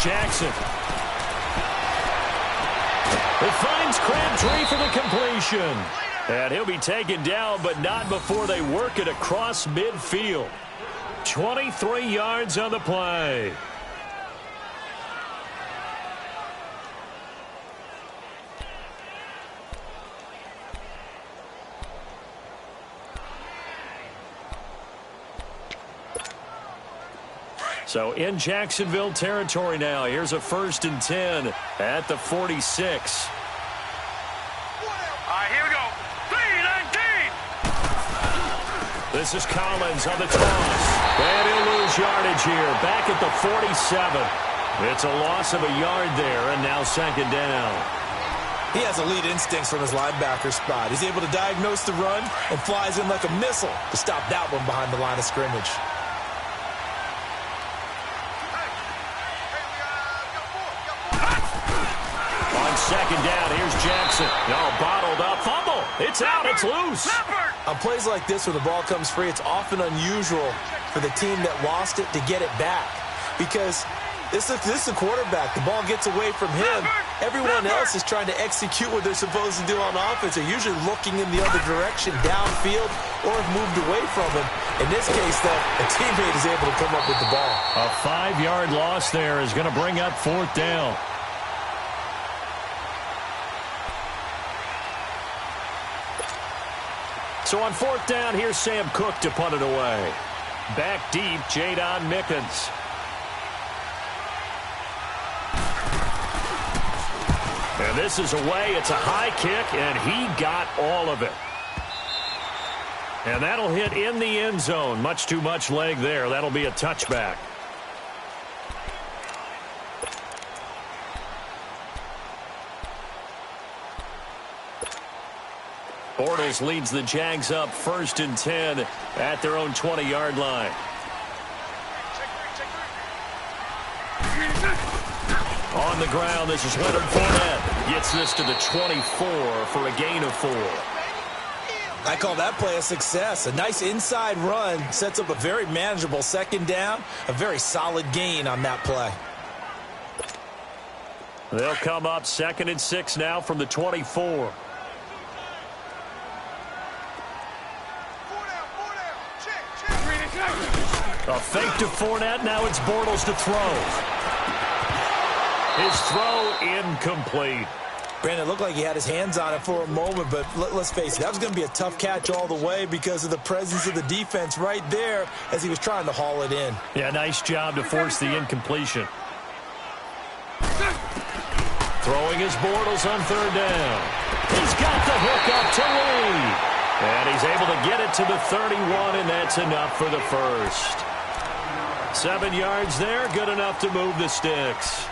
Jackson. It finds Crabtree for the completion. And he'll be taken down, but not before they work it across midfield. 23 yards on the play. So in Jacksonville territory now. Here's a 1st and 10 at the 46. This is Collins on the toss. And he'll lose yardage here. Back at the 47. It's a loss of a yard there, and now 2nd down. He has elite instincts from his linebacker spot. He's able to diagnose the run and flies in like a missile to stop that one behind the line of scrimmage. On 2nd down, here's Jackson. No, bottled up. Fumble. It's out. It's loose. On plays like this where the ball comes free, it's often unusual for the team that lost it to get it back. Because this is the quarterback. The ball gets away from him. Everyone else is trying to execute what they're supposed to do on offense. They're usually looking in the other direction, downfield, or have moved away from him. In this case, though, a teammate is able to come up with the ball. A 5-yard loss there is going to bring up 4th down. So on 4th down, here's Sam Cook to punt it away. Back deep, Jadon Mickens. And this is away. It's a high kick, and he got all of it. And that'll hit in the end zone. Much too much leg there. That'll be a touchback. Bortles leads the Jags up 1st and 10 at their own 20-yard line. On the ground, this is Leonard Fournette. Gets this to the 24 for a gain of 4. I call that play a success. A nice inside run sets up a very manageable 2nd down. A very solid gain on that play. They'll come up 2nd and 6 now from the 24. A fake to Fournette. Now it's Bortles to throw. His throw incomplete. Brandon, it looked like he had his hands on it for a moment, but let's face it, that was going to be a tough catch all the way because of the presence of the defense right there as he was trying to haul it in. Yeah, nice job to force the incompletion. Throwing his Bortles on 3rd down. He's got the hook up to Lee. And he's able to get it to the 31, and that's enough for the 1st. 7 yards there, good enough to move the sticks.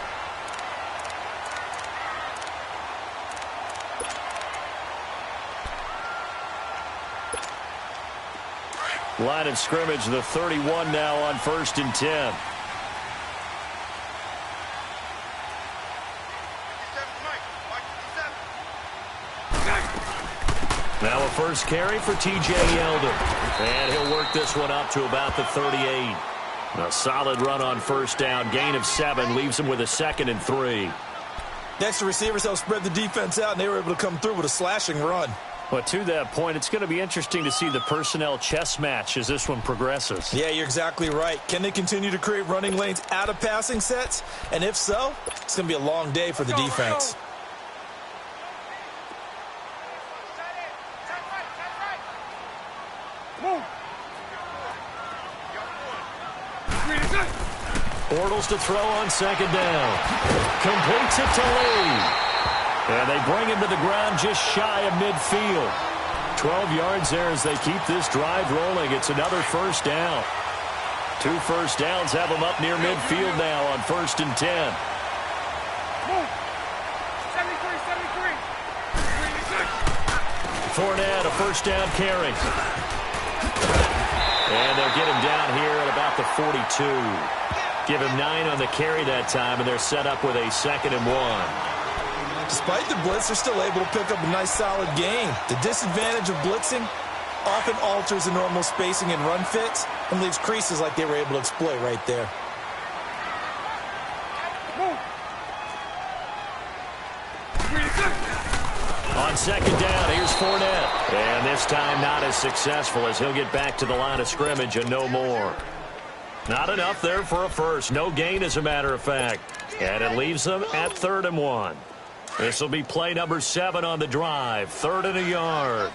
Line of scrimmage, the 31 now on 1st and 10. Now a 1st carry for T.J. Yeldon. And he'll work this one up to about the 38. A solid run on 1st down. Gain of 7 leaves him with a 2nd and 3. Next, the receivers helped spread the defense out, and they were able to come through with a slashing run. But to that point, it's going to be interesting to see the personnel chess match as this one progresses. Yeah, you're exactly right. Can they continue to create running lanes out of passing sets? And if so, it's going to be a long day for the defense. Bortles to throw on 2nd down. Completes it to Lee. And they bring him to the ground just shy of midfield. 12 yards there as they keep this drive rolling. It's another 1st down. 2 1st downs have them up near midfield now on 1st and 10. Fournette, a 1st down carry. And they'll get him down here at about the 42. Give him 9 on the carry that time, and they're set up with a 2nd and 1. Despite the blitz, they're still able to pick up a nice, solid gain. The disadvantage of blitzing often alters the normal spacing and run fits and leaves creases like they were able to exploit right there. On second down, here's Fournette. And this time not as successful as he'll get back to the line of scrimmage and no more. Not enough there for a first. No gain, as a matter of fact. And it leaves them at 3rd and 1. This will be play number 7 on the drive. 3rd and a yard.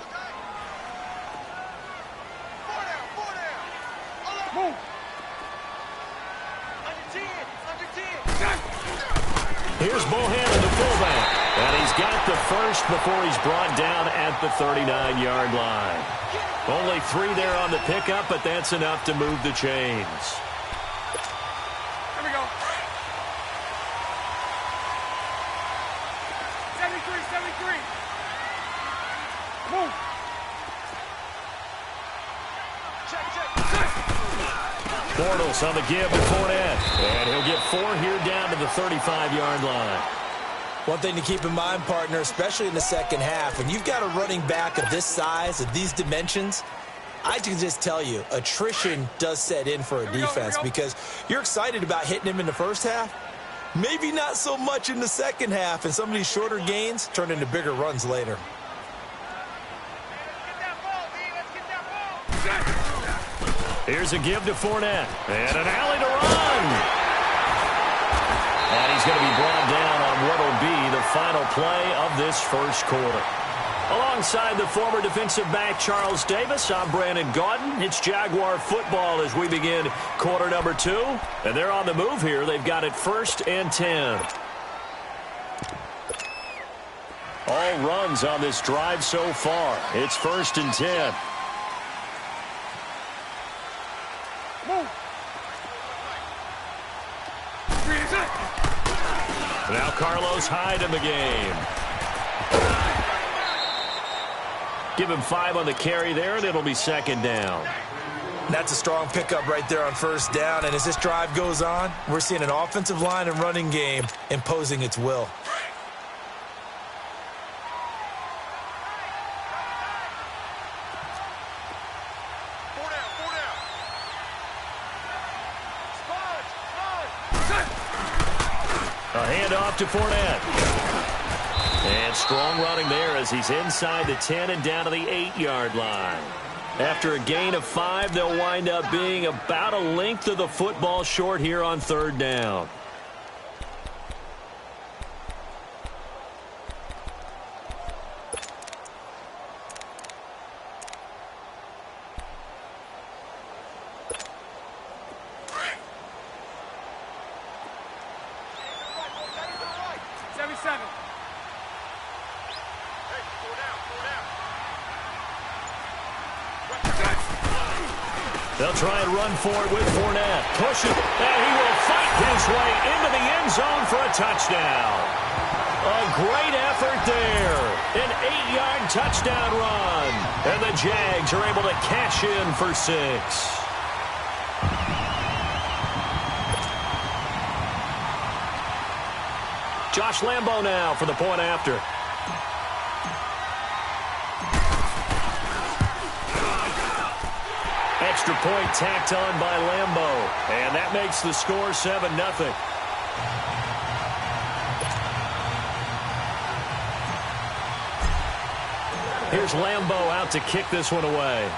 Here's Bohannon, the fullback. And he's got the first before he's brought down at the 39-yard line. Only 3 there on the pickup, but that's enough to move the chains. Here we go. 73. Move. Check. Bortles on the give to Fournette. And he'll get 4 here down to the 35-yard line. One thing to keep in mind, partner, especially in the second half, when you've got a running back of this size, of these dimensions, I can just tell you, attrition does set in for a defense because you're excited about hitting him in the first half. Maybe not so much in the second half, and some of these shorter gains turn into bigger runs later. Here's a give to Fournette. And an alley to run. And he's going to be brought down on what will be the final play of this first quarter. Alongside the former defensive back Charles Davis, I'm Brandon Gaudin. It's Jaguar football as we begin quarter number 2. And they're on the move here. They've got it 1st and 10. All runs on this drive so far. It's 1st and 10. Now Carlos Hyde in the game. Give him 5 on the carry there, and it'll be 2nd down. That's a strong pickup right there on 1st down, and as this drive goes on, we're seeing an offensive line and running game imposing its will. A handoff to Fournette. And strong running there as he's inside the 10 and down to the 8-yard line. After a gain of 5, they'll wind up being about a length of the football short here on 3rd down. They'll try and run for it with Fournette. Push it, and he will fight his way into the end zone for a touchdown. A great effort there. An 8-yard touchdown run. And the Jags are able to cash in for 6. Josh Lambo now for the point after. Extra point tacked on by Lambo. And that makes the score 7-0. Here's Lambo out to kick this one away.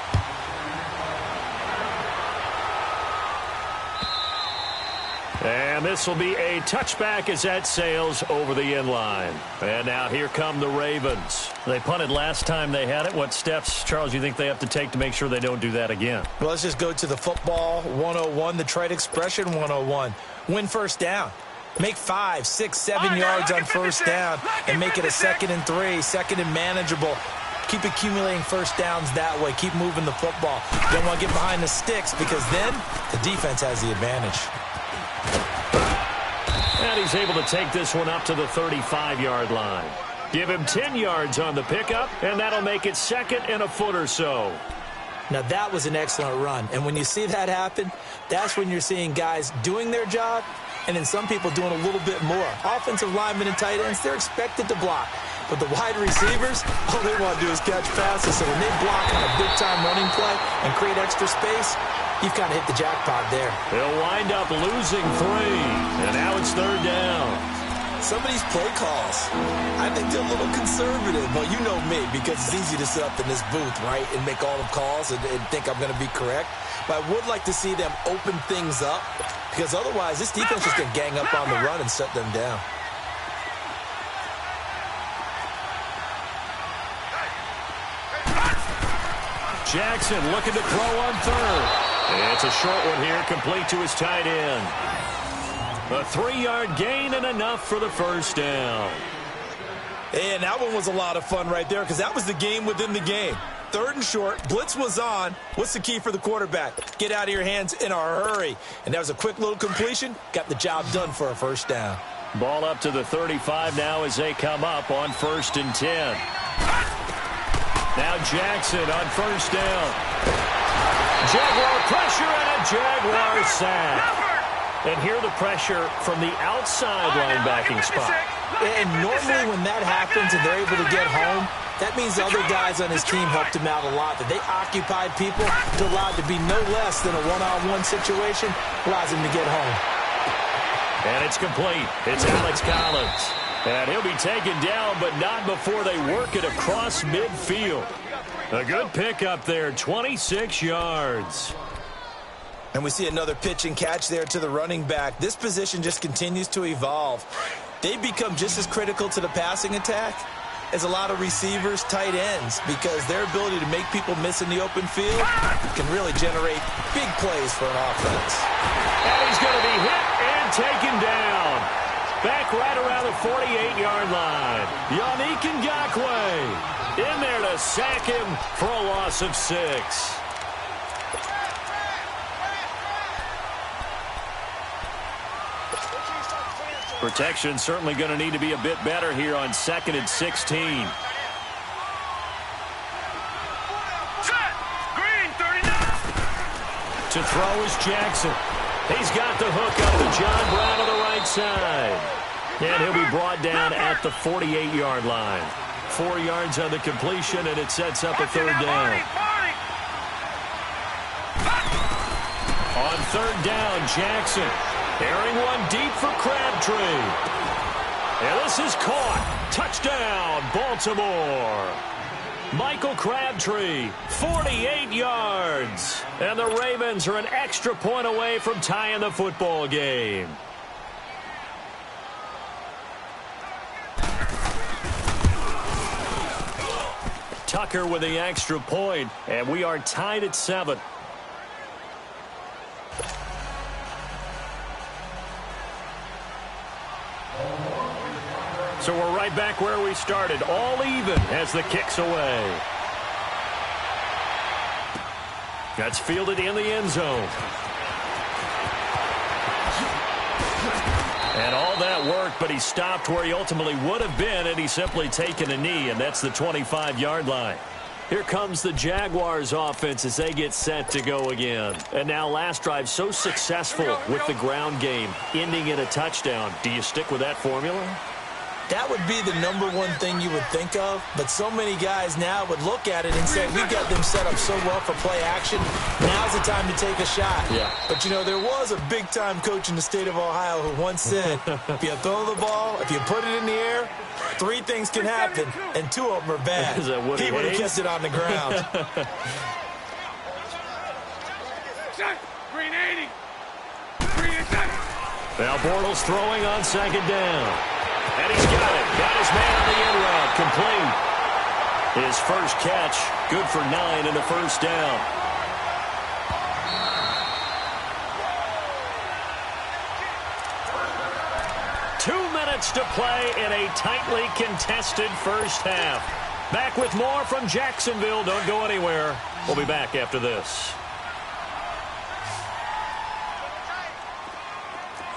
And this will be a touchback as that sails over the end line. And now here come the Ravens. They punted last time they had it. What steps, Charles, you think they have to take to make sure they don't do that again? Well, let's just go to the football 101, the trite expression 101. Win 1st down. Make 5, 6, 7 yards on 1st down and make it a 2nd and 3, 2nd and manageable. Keep accumulating 1st downs that way. Keep moving the football. Don't want to get behind the sticks because then the defense has the advantage. And he's able to take this one up to the 35-yard line. Give him 10 yards on the pickup, and that'll make it 2nd and a foot or so. Now, that was an excellent run. And when you see that happen, that's when you're seeing guys doing their job and then some people doing a little bit more. Offensive linemen and tight ends, they're expected to block. But the wide receivers, all they want to do is catch passes. So when they block on a big-time running play and create extra space, you've kind of hit the jackpot there. They'll wind up losing 3. And now it's 3rd down. Some of these play calls, I think they're a little conservative. But you know me, because it's easy to sit up in this booth, right, and make all the calls and think I'm going to be correct. But I would like to see them open things up, because otherwise this defense just can gang up on the run and shut them down. Jackson looking to throw on third. It's a short one here, complete to his tight end. A 3-yard gain and enough for the first down. And that one was a lot of fun right there, because that was the game within the game. 3rd and short, blitz was on. What's the key for the quarterback? Get out of your hands in a hurry. And that was a quick little completion. Got the job done for a first down. Ball up to the 35 now as they come up on 1st and 10. Now Jackson on first down. Jaguar pressure and a Jaguar sack. And here the pressure from the outside linebacking spot. And normally when that happens and they're able to get home, that means other guys on his team helped him out a lot. That they occupied people to allow it to be no less than a one-on-one situation, allows him to get home. And it's complete. It's Alex Collins. And he'll be taken down, but not before they work it across midfield. A good pickup there, 26 yards. And we see another pitch and catch there to the running back. This position just continues to evolve. They become just as critical to the passing attack as a lot of receivers, tight ends, because their ability to make people miss in the open field can really generate big plays for an offense. And he's going to be hit and taken down. Back right around the 48-yard line. Yannick Ngakoue in there to sack him for a loss of 6. Protection certainly going to need to be a bit better here on 2nd and 16. Green, 39. To throw is Jackson. He's got the hook up to John Brown on the right side. And he'll be brought down at the 48-yard line. 4 yards on the completion, and it sets up a 3rd down. On 3rd down, Jackson. Airing one deep for Crabtree. And this is caught. Touchdown, Baltimore. Michael Crabtree, 48 yards. And the Ravens are an extra point away from tying the football game. Tucker with the extra point, and we are tied at 7. So we're right back where we started, all even as the kick's away. That's fielded in the end zone. And all that worked, but he stopped where he ultimately would have been, and he's simply taken a knee, and that's the 25-yard line. Here comes the Jaguars offense as they get set to go again. And now last drive so successful with the ground game, ending in a touchdown. Do you stick with that formula? That would be the #1 thing you would think of, but so many guys now would look at it and say, we got them set up so well for play action, now's the time to take a shot. Yeah. But, you know, there was a big-time coach in the state of Ohio who once said, if you throw the ball, if you put it in the air, 3 things can happen, and 2 of them are bad. Is that Woody He would have Hayes? kept it on the ground. Green 80. Green 80. Now Bortles throwing on 2nd down. And he's got it. Got his man on the end route. Complete. His first catch. Good for 9 and a first down. To play in a tightly contested first half. Back with more from Jacksonville. Don't go anywhere. We'll be back after this.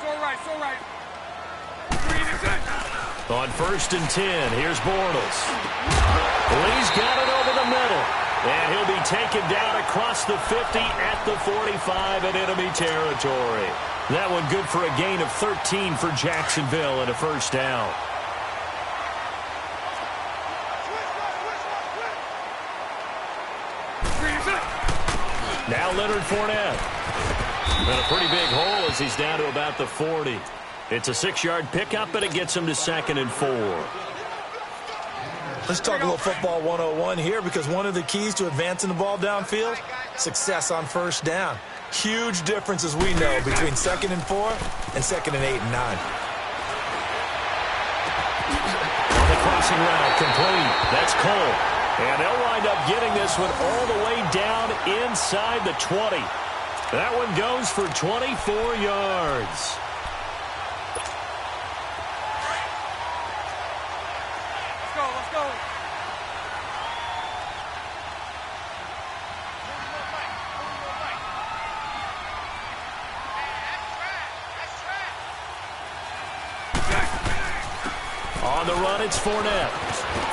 So right. Green is it. On 1st and 10, here's Bortles. Lee's got it over the middle. And he'll be taken down across the 50 at the 45 in enemy territory. That one good for a gain of 13 for Jacksonville and a first down. Now Leonard Fournette. And a pretty big hole as he's down to about the 40. It's a 6-yard pickup, and it gets them to 2nd and 4. Let's talk a little football 101 here, because one of the keys to advancing the ball downfield, success on first down. Huge difference, as we know, between 2nd and 4 and 2nd and 8 and 9. On the crossing route, complete. That's Cole. And they'll wind up getting this one all the way down inside the 20. That one goes for 24 yards. Let's go. On the run, it's Fournette.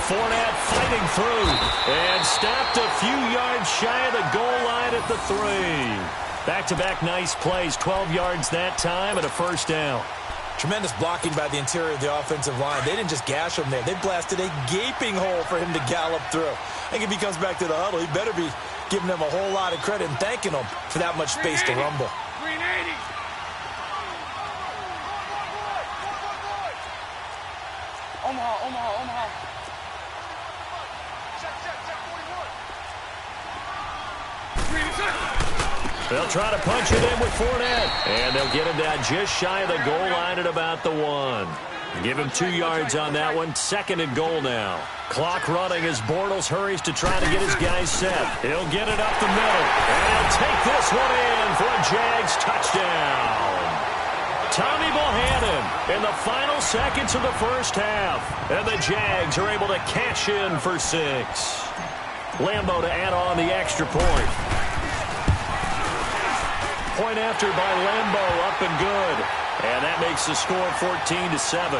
Fournette fighting through and stopped a few yards shy of the goal line at the 3. Back-to-back nice plays, 12 yards that time and a first down. Tremendous blocking by the interior of the offensive line. They didn't just gash him there. They blasted a gaping hole for him to gallop through. I think if he comes back to the huddle, he better be giving them a whole lot of credit and thanking them for that much space to rumble. 380. Omaha. They'll try to punch it in with Fournette. And they'll get him down just shy of the goal line at about the 1. Give him 2 yards on that one. 2nd and goal now. Clock running as Bortles hurries to try to get his guys set. He'll get it up the middle. And he'll take this one in for a Jags touchdown. Tommy Bohannon in the final seconds of the first half. And the Jags are able to cash in for 6. Lambeau to add on the extra point. Point after by Lambeau, up and good. And that makes the score 14-7.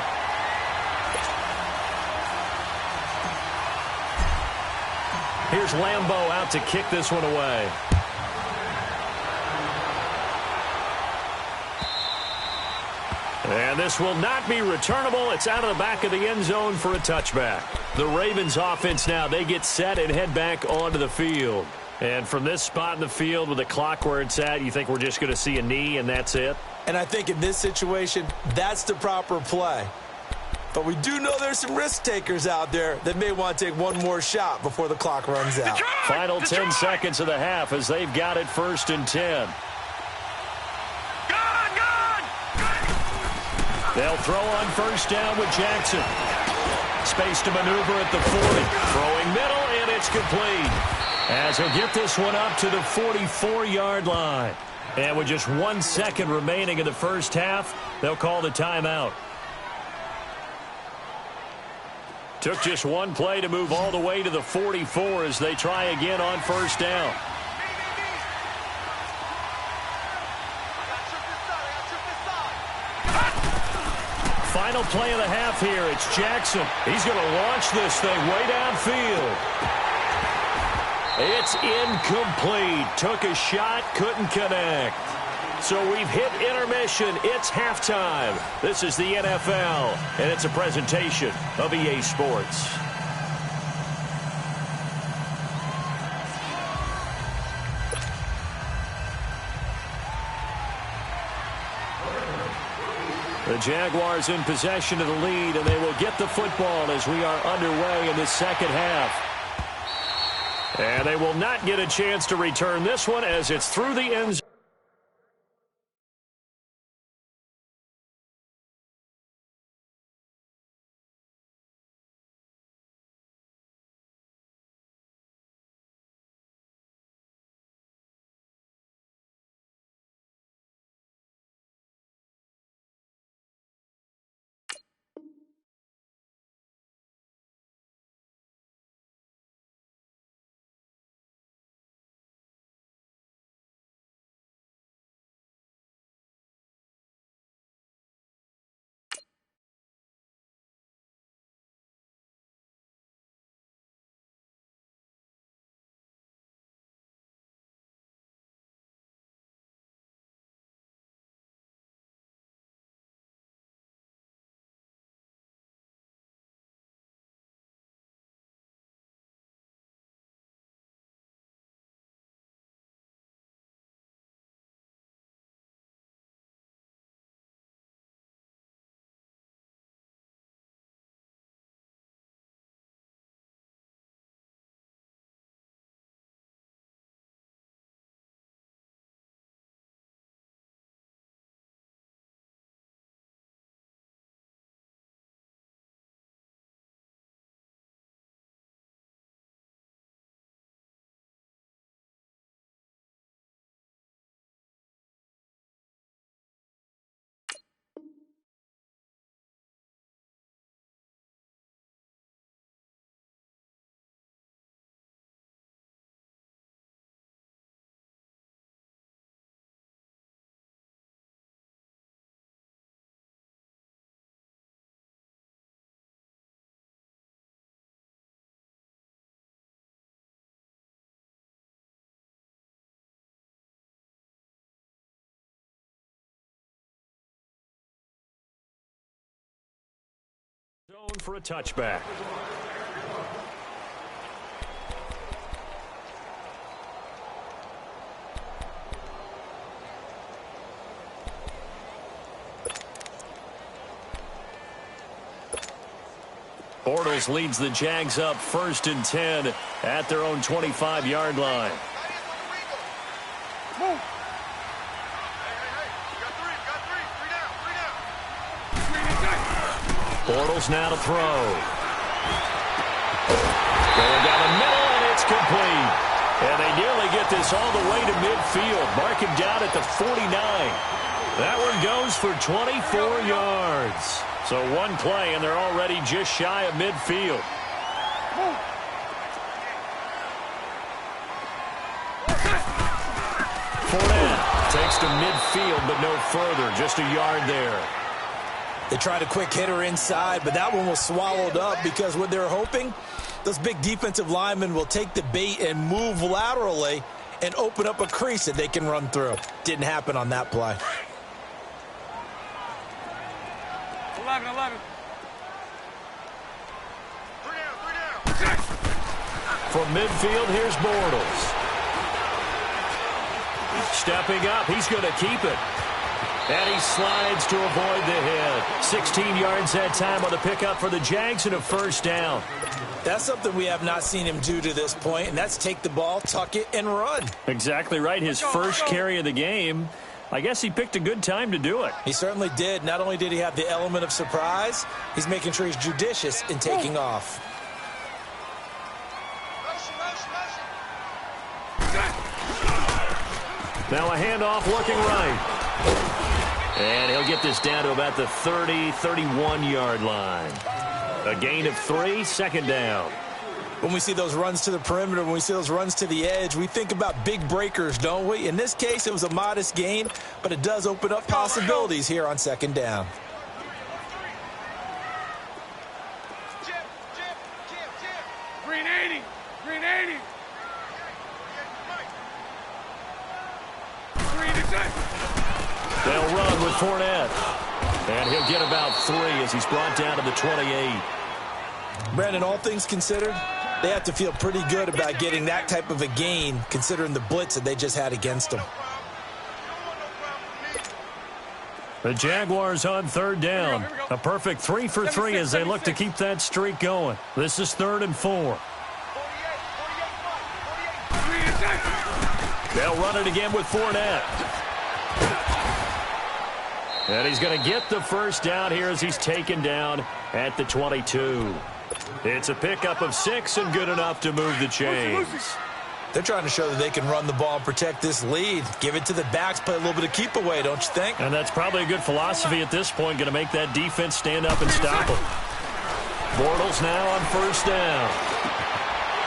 Here's Lambeau out to kick this one away. And this will not be returnable. It's out of the back of the end zone for a touchback. The Ravens offense now, they get set and head back onto the field. And from this spot in the field with the clock where it's at, you think we're just going to see a knee and that's it? And I think in this situation, that's the proper play. But we do know there's some risk takers out there that may want to take one more shot before the clock runs out. Final 10 seconds of the half as they've got it 1st and 10. They'll throw on first down with Jackson. Space to maneuver at the 40. Throwing middle, and it's complete. As he'll get this one up to the 44-yard line. And with just 1 second remaining in the first half, they'll call the timeout. Took just one play to move all the way to the 44 as they try again on first down. Final play of the half here. It's Jackson. He's going to launch this thing way downfield. It's incomplete. Took a shot, couldn't connect. So we've hit intermission. It's halftime. This is the NFL, and it's a presentation of EA Sports. The Jaguars in possession of the lead, and they will get the football as we are underway in the second half. And they will not get a chance to return this one as it's through the end zone. Going for a touchback. Bortles leads the Jags up 1st and 10 at their own 25-yard line. Bortles now to throw. Going down the middle, and it's complete. And they nearly get this all the way to midfield. Mark him down at the 49. That one goes for 24 yards. So one play, and they're already just shy of midfield. Fournette takes to midfield, but no further. Just a yard there. They tried a quick hitter inside, but that one was swallowed up because what they're hoping, those big defensive linemen will take the bait and move laterally and open up a crease that they can run through. Didn't happen on that play. 11. From midfield, here's Bortles. Stepping up, he's going to keep it. And he slides to avoid the hit. 16 yards that time on the pickup for the Jags and a 1st down. That's something we have not seen him do to this point, and that's take the ball, tuck it, and run. Exactly right. His first carry of the game. I guess he picked a good time to do it. He certainly did. Not only did he have the element of surprise, he's making sure he's judicious in taking off. Now a handoff looking right. And he'll get this down to about the 30, 31-yard line. A gain of 3, 2nd down. When we see those runs to the perimeter, when we see those runs to the edge, we think about big breakers, don't we? In this case, it was a modest gain, but it does open up possibilities here on 2nd down. Green 80. Green 80. Green is it. They'll run with Fournette. And he'll get about 3 as he's brought down to the 28. Brandon, all things considered, they have to feel pretty good about getting that type of a gain, considering the blitz that they just had against them. The Jaguars on 3rd down. A perfect 3 for 3 as they look to keep that streak going. This is 3rd and 4. They'll run it again with Fournette. And he's going to get the 1st down here as he's taken down at the 22. It's a pickup of 6 and good enough to move the chains. They're trying to show that they can run the ball and protect this lead. Give it to the backs, play a little bit of keep away, don't you think? And that's probably a good philosophy at this point, going to make that defense stand up and stop them. Bortles now on 1st down.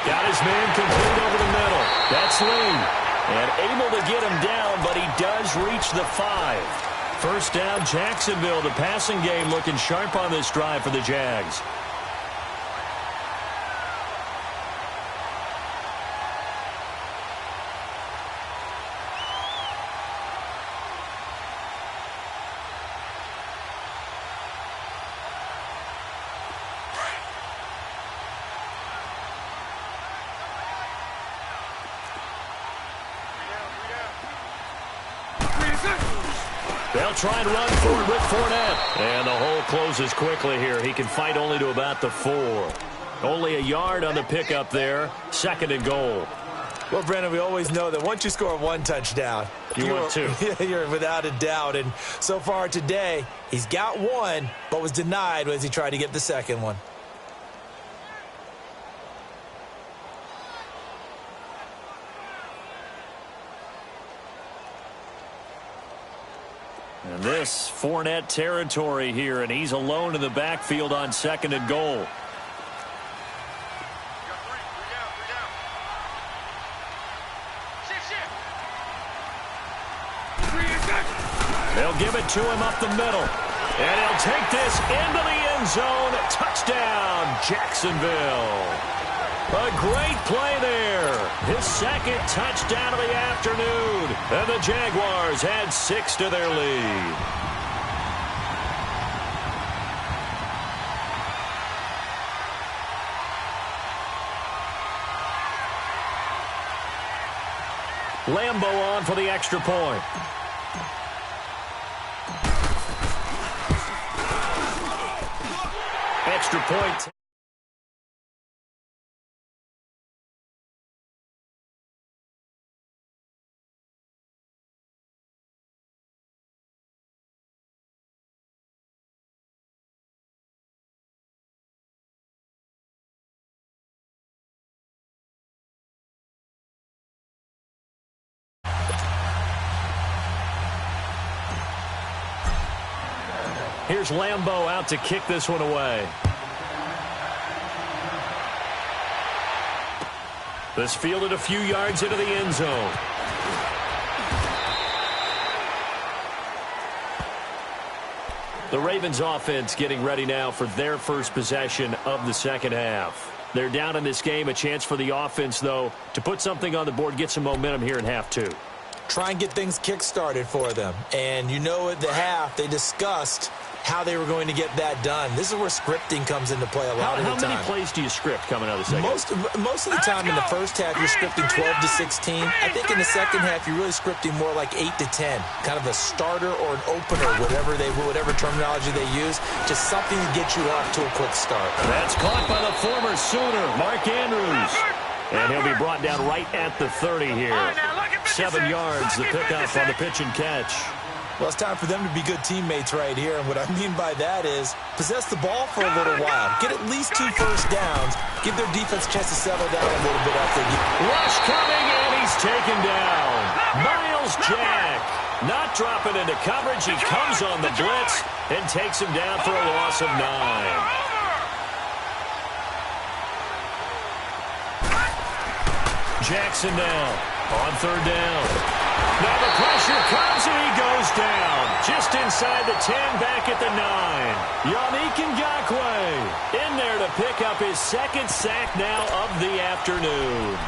Got his man complete over the middle. That's Lee. And able to get him down, but he does reach the 5. 1st down, Jacksonville. The passing game looking sharp on this drive for the Jags. They'll try and run for it with Fournette. And the hole closes quickly here. He can fight only to about the 4. Only a yard on the pickup there. 2nd and goal. Well, Brandon, we always know that once you score 1 touchdown, you want 2. You're without a doubt. And so far today, he's got 1, but was denied as he tried to get the 2nd one. And this Fournette territory here, and he's alone in the backfield on 2nd and goal. They'll give it to him up the middle. And he'll take this into the end zone. Touchdown, Jacksonville. A great play there. His 2nd touchdown of the afternoon. And the Jaguars add 6 to their lead. Lambo on for the extra point. Extra point. Here's Lambo out to kick this one away. This fielded a few yards into the end zone. The Ravens offense getting ready now for their first possession of the second half. They're down in this game. A chance for the offense, though, to put something on the board, get some momentum here in half two. Try and get things kick-started for them. And you know at the half, they discussed how they were going to get that done. This is where scripting comes into play a lot of the time. How many plays do you script coming out of the second? Most of the time in the first half, you're scripting 12 to 16. I think in the second half, you're really scripting more like 8 to 10. Kind of a starter or an opener, whatever terminology they use. Just something to get you off to a quick start. That's caught by the former Sooner, Mark Andrews. And he'll be brought down right at the 30 here. 7 yards, the pickup on the pitch and catch. Well, it's time for them to be good teammates right here. And what I mean by that is possess the ball for a little while. Get at least 2 first downs. Give their defense a chance to settle down a little bit after. Rush coming, and he's taken down. Miles Jack not dropping into coverage. He comes on the blitz and takes him down for a loss of 9. Jackson now on third down. Now the pressure comes and he goes down. Just inside the 10, back at the 9. Yannick Ngakoue in there to pick up his second sack now of the afternoon.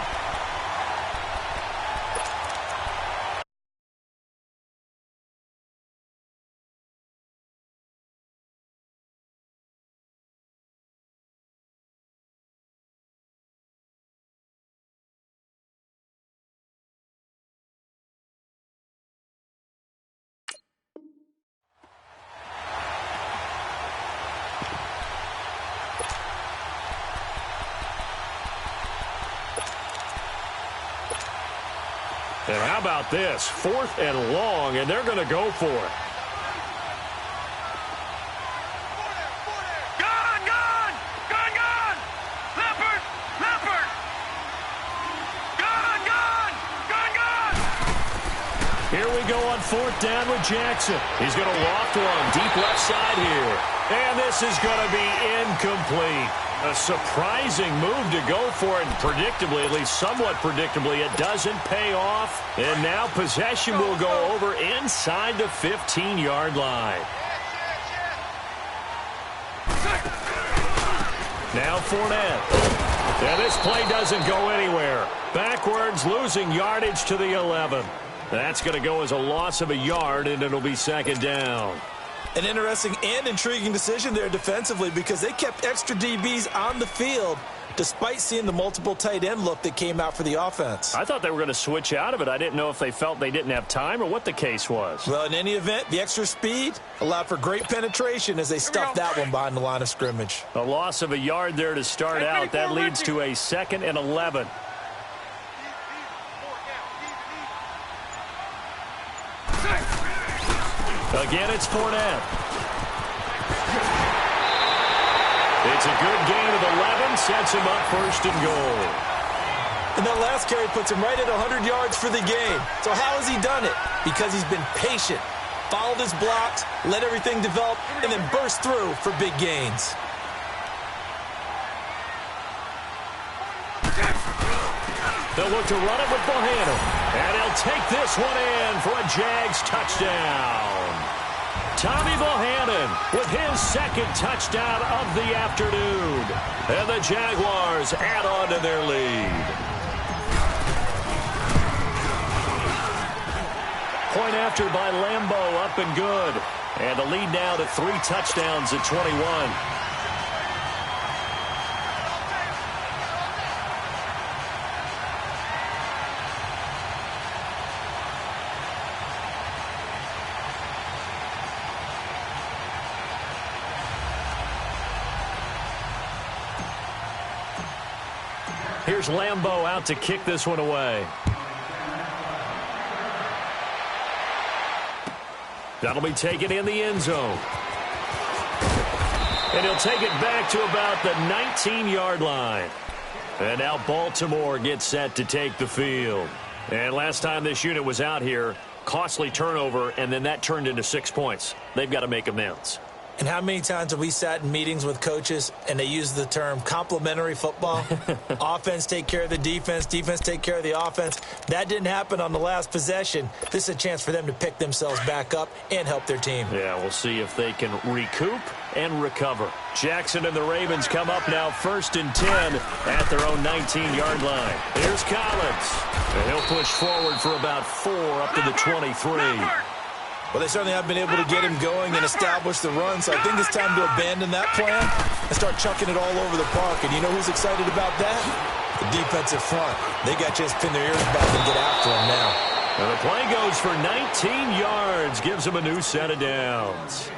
And how about this? 4th and long, and they're going to go for it. Gone! Leopard! Gone! Here we go on 4th down with Jackson. He's going to loft one deep left side here. And this is going to be incomplete. A surprising move to go for it, and predictably, at least somewhat predictably, it doesn't pay off. And now possession will go over inside the 15-yard line. Now Fournette. And this play doesn't go anywhere. Backwards, losing yardage to the 11. That's going to go as a loss of a yard, and it'll be 2nd down. An interesting and intriguing decision there defensively because they kept extra DBs on the field despite seeing the multiple tight end look that came out for the offense. I thought they were going to switch out of it. I didn't know if they felt they didn't have time or what the case was. Well, in any event, the extra speed allowed for great penetration as they stuffed that one behind the line of scrimmage. A loss of a yard there to start out. That leads to a 2nd and 11. Again, it's Fournette. It's a good gain of 11, sets him up 1st and goal. And that last carry puts him right at 100 yards for the game. So how has he done it? Because he's been patient, followed his blocks, let everything develop, and then burst through for big gains. They'll look to run it with Bohannon. And he'll take this one in for a Jags touchdown. Tommy Bohannon with his 2nd touchdown of the afternoon. And the Jaguars add on to their lead. Point after by Lambo, up and good. And the lead now to 3 touchdowns at 21. Here's Lambeau out to kick this one away. That'll be taken in the end zone. And he'll take it back to about the 19-yard line. And now Baltimore gets set to take the field. And last time this unit was out here, costly turnover, and then that turned into 6 points. They've got to make amends. And how many times have we sat in meetings with coaches and they use the term complementary football? Offense take care of the defense, defense take care of the offense. That didn't happen on the last possession. This is a chance for them to pick themselves back up and help their team. Yeah, we'll see if they can recoup and recover. Jackson and the Ravens come up now 1st and 10 at their own 19-yard line. Here's Collins. And he'll push forward for about 4 up to the 23. Well, they certainly have been able to get him going and establish the run, so I think it's time to abandon that plan and start chucking it all over the park. And you know who's excited about that? The defensive front. They got just pin their ears back and get after him now. And the play goes for 19 yards, gives them a new set of downs.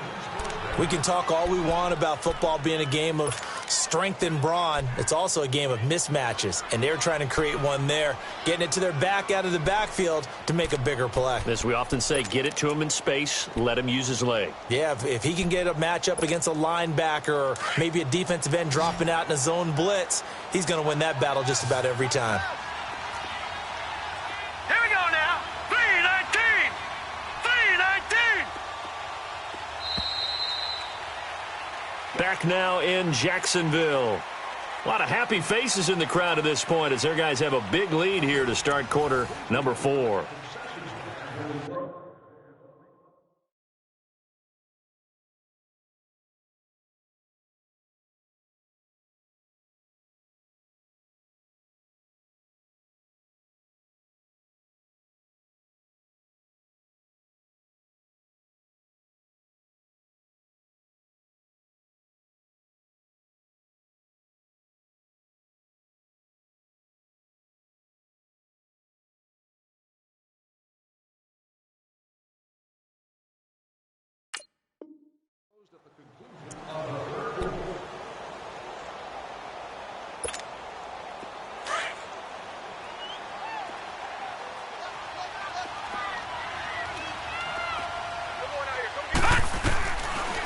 We can talk all we want about football being a game of strength and brawn. It's also a game of mismatches, and they're trying to create one there, getting it to their back out of the backfield to make a bigger play. As we often say, get it to him in space, let him use his leg. Yeah, if he can get a matchup against a linebacker or maybe a defensive end dropping out in a zone blitz, he's going to win that battle just about every time. Here we go now. 3-19. 3-19. Back now in Jacksonville. A lot of happy faces in the crowd at this point as their guys have a big lead here to start quarter number 4.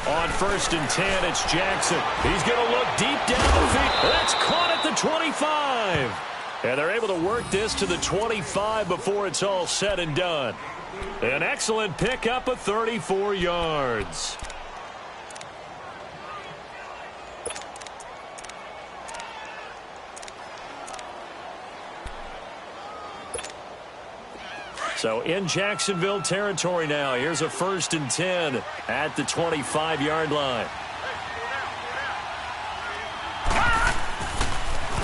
On 1st and 10, it's Jackson. He's going to look deep down the field. That's caught at the 25. And they're able to work this to the 25 before it's all said and done. An excellent pickup of 34 yards. So in Jacksonville territory now. Here's a 1st and 10 at the 25-yard line.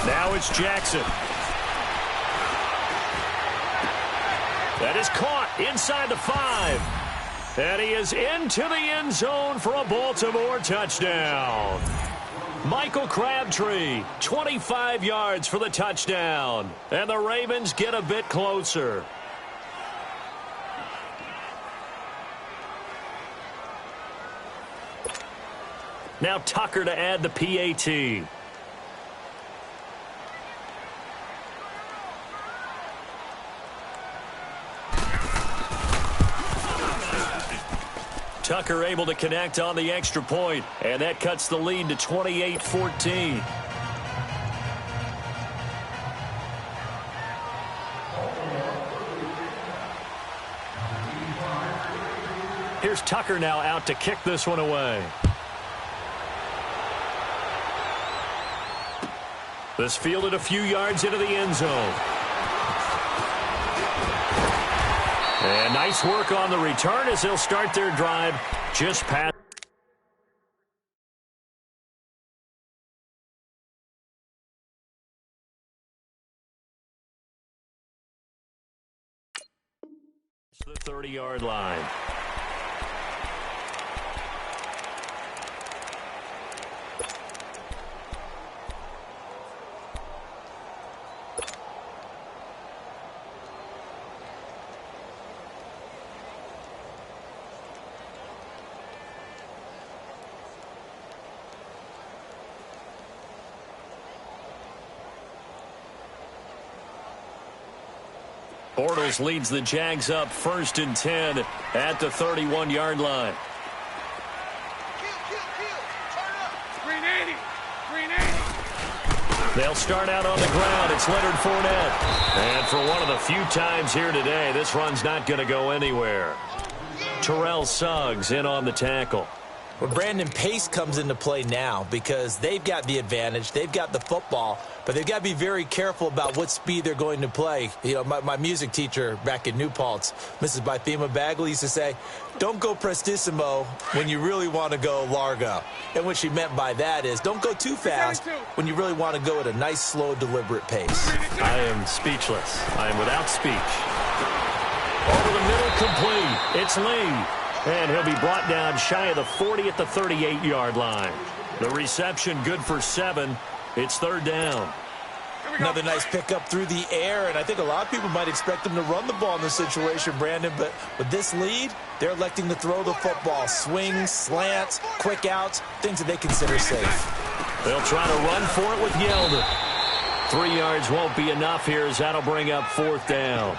Now it's Jackson. That is caught inside the 5. And he is into the end zone for a Baltimore touchdown. Michael Crabtree, 25 yards for the touchdown. And the Ravens get a bit closer. Now Tucker to add the PAT. Tucker able to connect on the extra point, and that cuts the lead to 28-14. Here's Tucker now out to kick this one away. This fielded a few yards into the end zone. And nice work on the return as they'll start their drive just past. The 30-yard line. Bortles leads the Jags up 1st and 10 at the 31-yard line. Green 80. Green 80. They'll start out on the ground. It's Leonard Fournette. And for one of the few times here today, this run's not going to go anywhere. Terrell Suggs in on the tackle. Well, Brandon, pace comes into play now because they've got the advantage. They've got the football, but they've got to be very careful about what speed they're going to play. You know, my music teacher back in New Paltz, Mrs. Bythema Bagley, used to say, don't go prestissimo when you really want to go largo. And what she meant by that is don't go too fast when you really want to go at a nice, slow, deliberate pace. I am speechless. I am without speech. Over the middle, complete. It's Lee. And he'll be brought down shy of the 40 at the 38-yard line. The reception good for 7. It's 3rd down. Another nice pickup through the air, and I think a lot of people might expect them to run the ball in this situation, Brandon, but with this lead, they're electing to throw the football. Swings, slants, quick outs, things that they consider safe. They'll try to run for it with Yeldon. 3 yards won't be enough here as that'll bring up 4th down.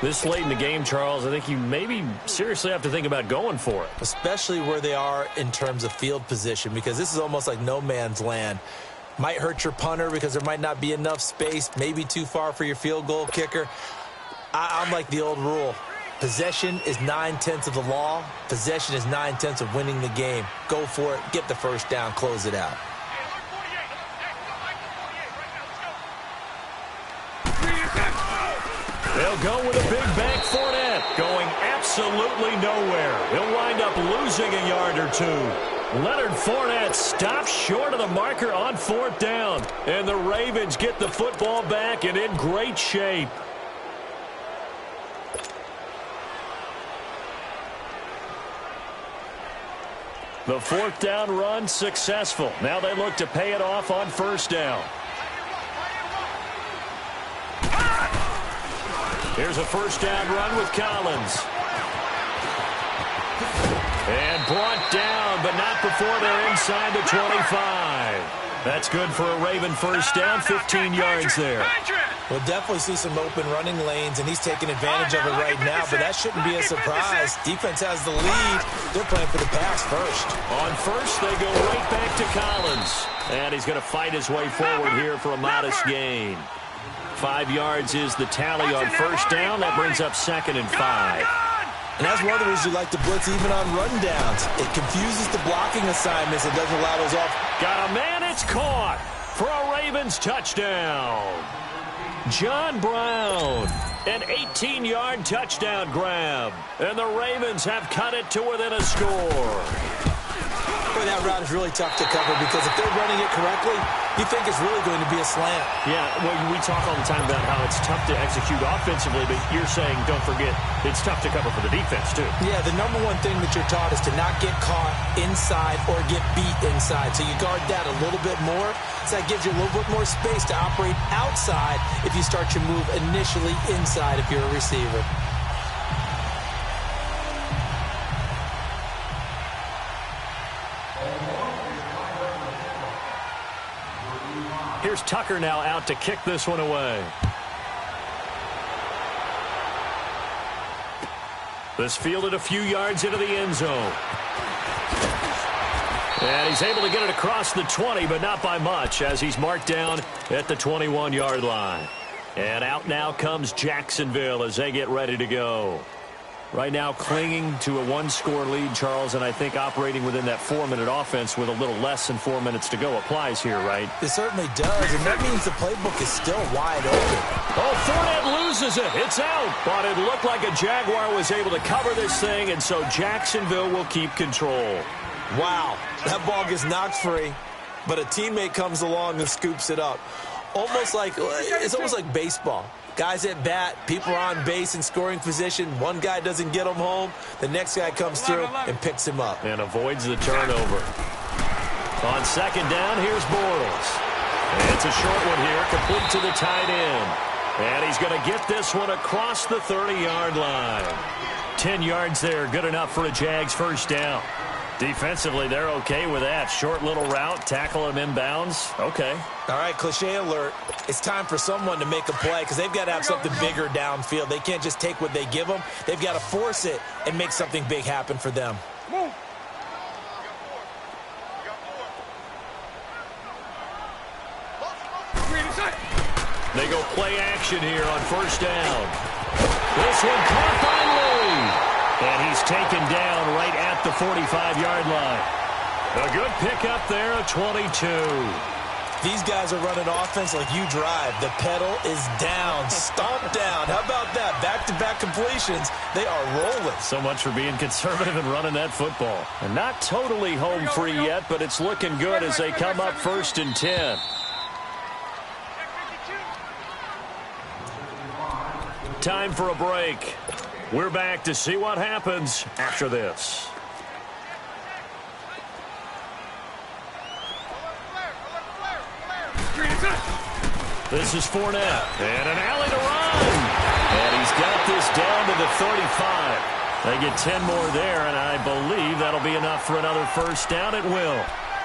This late in the game, Charles, I think you maybe seriously have to think about going for it. Especially where they are in terms of field position, because this is almost like no man's land. Might hurt your punter because there might not be enough space, maybe too far for your field goal kicker. I'm like the old rule. Possession is 9/10 of the law. Possession is 9/10 of winning the game. Go for it. Get the first down. Close it out. They'll go with a big bank Fournette, going absolutely nowhere. He'll wind up losing a yard or 2. Leonard Fournette stops short of the marker on 4th down. And the Ravens get the football back and in great shape. The 4th down run successful. Now they look to pay it off on 1st down. Here's a 1st down run with Collins. And brought down, but not before they're inside the 25. That's good for a Raven 1st down, 15 yards there. We'll definitely see some open running lanes, and he's taking advantage of it right now, but that shouldn't be a surprise. Defense has the lead. They're playing for the pass first. On 1st, they go right back to Collins. And he's going to fight his way forward here for a modest gain. 5 yards is the tally on 1st down. That brings up 2nd and 5. And that's one of the reasons you like to blitz even on rundowns. It confuses the blocking assignments. It doesn't allow those off. Got a man. It's caught for a Ravens touchdown. John Brown, an 18-yard touchdown grab. And the Ravens have cut it to within a score. Boy, that route is really tough to cover because if they're running it correctly, you think it's really going to be a slant. Yeah, well, we talk all the time about how it's tough to execute offensively, but you're saying, don't forget, it's tough to cover for the defense, too. Yeah, the number one thing that you're taught is to not get caught inside or get beat inside. So you guard that a little bit more. So that gives you a little bit more space to operate outside if you start your move initially inside if you're a receiver. Here's Tucker now out to kick this one away. This fielded a few yards into the end zone. And he's able to get it across the 20, but not by much, as he's marked down at the 21-yard line. And out now comes Jacksonville as they get ready to go. Right now clinging to a 1-score lead, Charles, and I think operating within that 4-minute offense with a little less than 4 minutes to go applies here, right? It certainly does, and that means the playbook is still wide open. Oh, Fournette loses it. It's out. But it looked like a Jaguar was able to cover this thing, and so Jacksonville will keep control. Wow, that ball gets knocked free, but a teammate comes along and scoops it up. It's almost like baseball. Guys at bat, people are on base in scoring position. One guy doesn't get him home. The next guy comes through and picks him up. And avoids the turnover. On 2nd down, here's Bortles. And it's a short one here, complete to the tight end. And he's going to get this one across the 30-yard line. 10 yards there, good enough for a Jags 1st down. Defensively, they're okay with that. Short little route, tackle him inbounds. Okay. All right, cliche alert. It's time for someone to make a play because they've got to have something bigger downfield. They can't just take what they give them. They've got to force it and make something big happen for them. Move. They go play action here on first down. This one caught by Lee. And he's taken down right at the 45-yard line. A good pickup there, a 22. These guys are running offense like you drive. The pedal is down, stomped down. How about that? Back-to-back completions. They are rolling. So much for being conservative and running that football. And not totally home free yet, but it's looking good as they come up 1st and 10. Time for a break. We're back to see what happens after this. This is Fournette, and an alley to run. And he's got this down to the 35. They get 10 more there, and I believe that'll be enough for another first down. It will.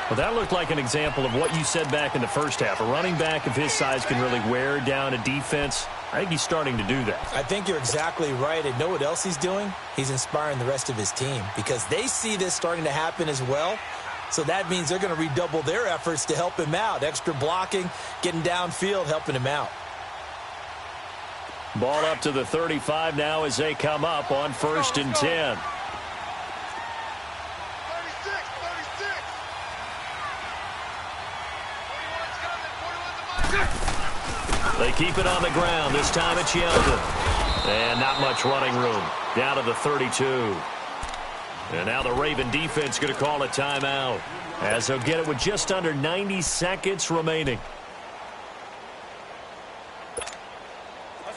Well, that looked like an example of what you said back in the first half. A running back of his size can really wear down a defense. I think he's starting to do that. I think you're exactly right. And know what else he's doing? He's inspiring the rest of his team because they see this starting to happen as well. So that means they're going to redouble their efforts to help him out. Extra blocking, getting downfield, helping him out. Ball up to the 35 now as they come up on 1st and 10. They keep it on the ground. This time it's Yeldon. And not much running room. Down to the 32. And now the Raven defense going to call a timeout as they'll get it with just under 90 seconds remaining.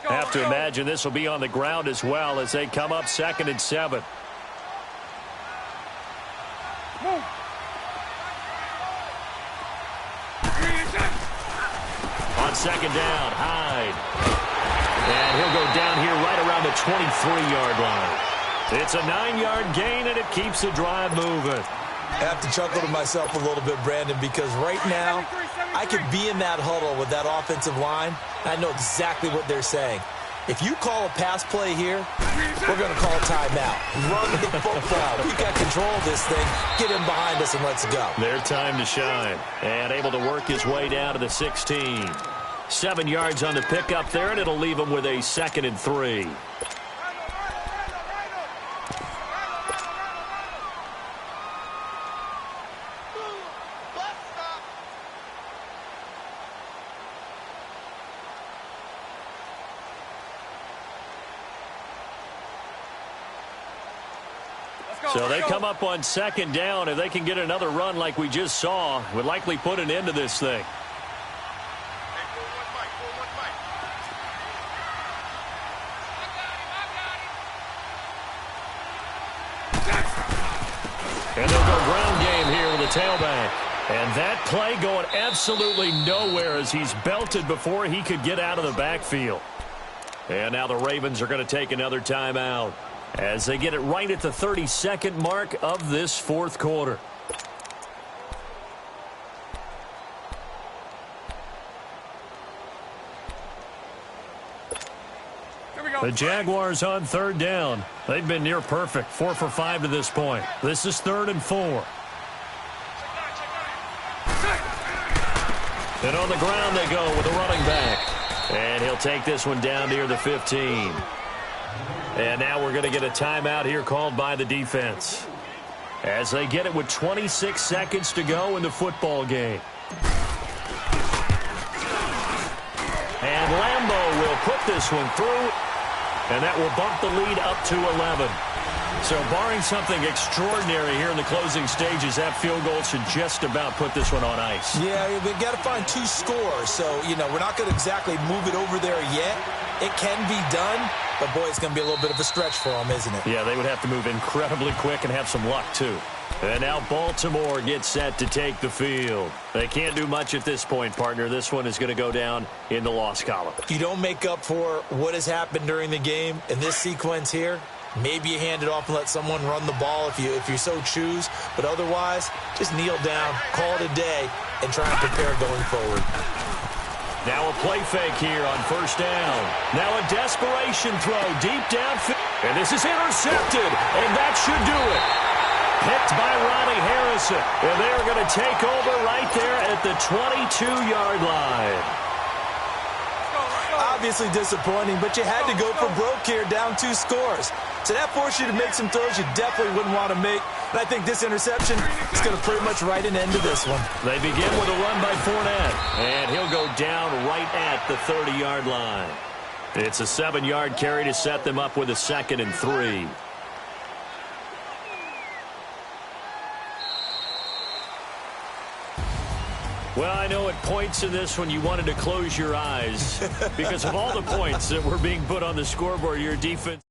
Have to imagine this will be on the ground as well as they come up 2nd and 7. Move. On 2nd down, Hyde. And he'll go down here right around the 23-yard line. It's a 9-yard gain, and it keeps the drive moving. I have to chuckle to myself a little bit, Brandon, because right now I could be in that huddle with that offensive line. I know exactly what they're saying. If you call a pass play here, we're going to call a timeout. Run the football. We got control of this thing. Get him behind us and let's go. Their time to shine. And able to work his way down to the 16. 7 yards on the pickup there, and it'll leave him with a 2nd and 3. So they come up on 2nd down. If they can get another run like we just saw, would likely put an end to this thing. And they'll go ground game here with the tailback. And that play going absolutely nowhere as he's belted before he could get out of the backfield. And now the Ravens are going to take another timeout as they get it right at the 32nd mark of this 4th quarter. The Jaguars on 3rd down. They've been near perfect, 4 for 5 to this point. This is 3rd and 4. And on the ground they go with a running back. And he'll take this one down near the 15. And now we're going to get a timeout here called by the defense as they get it with 26 seconds to go in the football game. And Lambeau will put this one through, and that will bump the lead up to 11. So barring something extraordinary here in the closing stages, that field goal should just about put this one on ice. Yeah, we've got to find 2 scores. So, we're not going to exactly move it over there yet. It can be done, but, boy, it's going to be a little bit of a stretch for them, isn't it? Yeah, they would have to move incredibly quick and have some luck, too. And now Baltimore gets set to take the field. They can't do much at this point, partner. This one is going to go down in the loss column. You don't make up for what has happened during the game in this sequence here. Maybe you hand it off and let someone run the ball if you so choose. But otherwise, just kneel down, call it a day, and try and prepare going forward. Now a play fake here on first down. Now a desperation throw deep downfield. And this is intercepted, and that should do it. Picked by Ronnie Harrison. And they're going to take over right there at the 22-yard line. Obviously disappointing, but you had to go for broke here, down 2 scores. So that forced you to make some throws you definitely wouldn't want to make. And I think this interception is going to pretty much write an end to this one. They begin with a run by Fournette, and he'll go down right at the 30-yard line. It's a 7-yard carry to set them up with a 2nd and 3. Well, I know at points in this one you wanted to close your eyes because of all the points that were being put on the scoreboard, your defense.